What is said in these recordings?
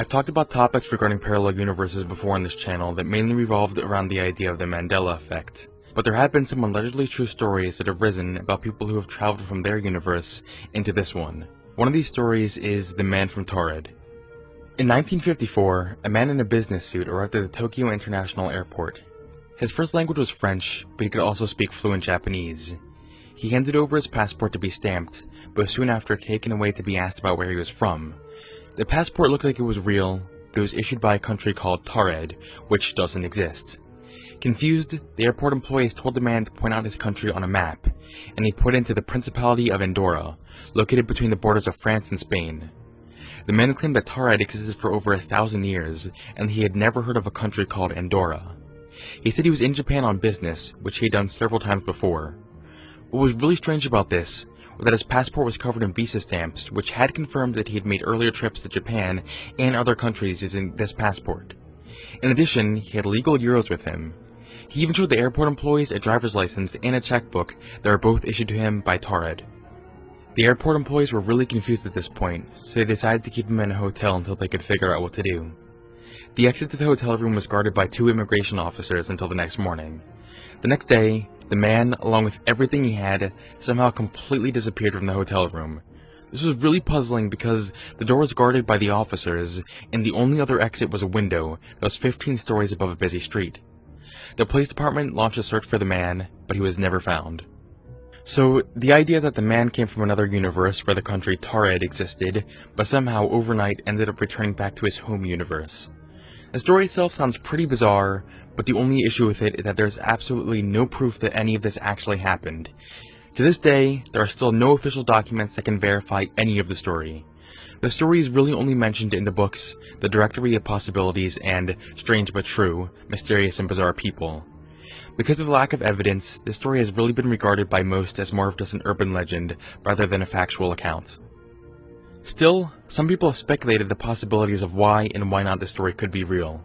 I've talked about topics regarding parallel universes before on this channel that mainly revolved around the idea of the Mandela effect, but there have been some allegedly true stories that have risen about people who have traveled from their universe into this one. One of these stories is the man from Taured. In 1954, a man in a business suit arrived at the Tokyo International Airport. His first language was French, but he could also speak fluent Japanese. He handed over his passport to be stamped, but was soon after taken away to be asked about where he was from. The passport looked like it was real, but it was issued by a country called Taured, which doesn't exist. Confused, the airport employees told the man to point out his country on a map, and he pointed to the Principality of Andorra, located between the borders of France and Spain. The man claimed that Taured existed for over 1,000 years, and he had never heard of a country called Andorra. He said he was in Japan on business, which he had done several times before. What was really strange about this was that his passport was covered in visa stamps, which had confirmed that he had made earlier trips to Japan and other countries using this passport. In addition, he had legal euros with him. He even showed the airport employees a driver's license and a checkbook that were both issued to him by Taured. The airport employees were really confused at this point, so they decided to keep him in a hotel until they could figure out what to do. The exit to the hotel room was guarded by 2 immigration officers until the next morning. The next day, the man, along with everything he had, somehow completely disappeared from the hotel room. This was really puzzling because the door was guarded by the officers, and the only other exit was a window that was 15 stories above a busy street. The police department launched a search for the man, but he was never found. So, the idea that the man came from another universe where the country Taured existed, but somehow overnight ended up returning back to his home universe. The story itself sounds pretty bizarre, but the only issue with it is that there's absolutely no proof that any of this actually happened. To this day, there are still no official documents that can verify any of the story. The story is really only mentioned in the books The Directory of Possibilities and Strange But True, Mysterious and Bizarre People. Because of the lack of evidence, this story has really been regarded by most as more of just an urban legend rather than a factual account. Still, some people have speculated the possibilities of why and why not this story could be real.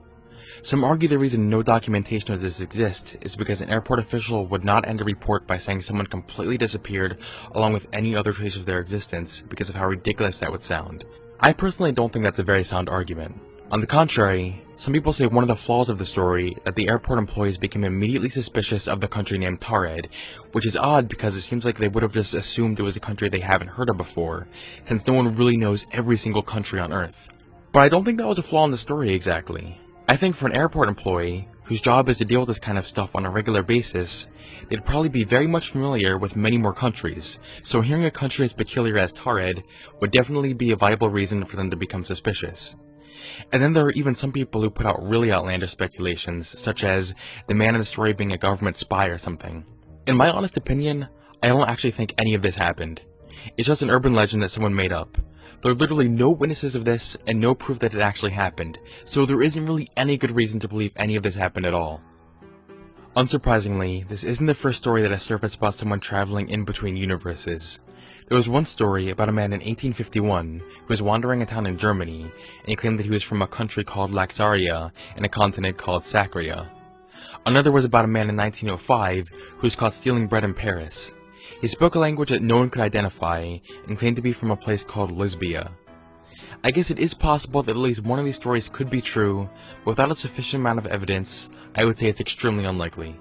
Some argue the reason no documentation of this exists is because an airport official would not end a report by saying someone completely disappeared along with any other trace of their existence because of how ridiculous that would sound. I personally don't think that's a very sound argument. On the contrary, some people say one of the flaws of the story is that the airport employees became immediately suspicious of the country named Taured, which is odd because it seems like they would have just assumed it was a country they haven't heard of before, since no one really knows every single country on Earth. But I don't think that was a flaw in the story exactly. I think for an airport employee, whose job is to deal with this kind of stuff on a regular basis, they'd probably be very much familiar with many more countries, so hearing a country as peculiar as Taured would definitely be a viable reason for them to become suspicious. And then there are even some people who put out really outlandish speculations, such as the man in the story being a government spy or something. In my honest opinion, I don't actually think any of this happened. It's just an urban legend that someone made up. There are literally no witnesses of this, and no proof that it actually happened, so there isn't really any good reason to believe any of this happened at all. Unsurprisingly, this isn't the first story that has surfaced about someone traveling in between universes. There was one story about a man in 1851 who was wandering a town in Germany, and he claimed that he was from a country called Laxaria and a continent called Sacria. Another was about a man in 1905 who was caught stealing bread in Paris. He spoke a language that no one could identify, and claimed to be from a place called Lisbia. I guess it is possible that at least one of these stories could be true, but without a sufficient amount of evidence, I would say it's extremely unlikely.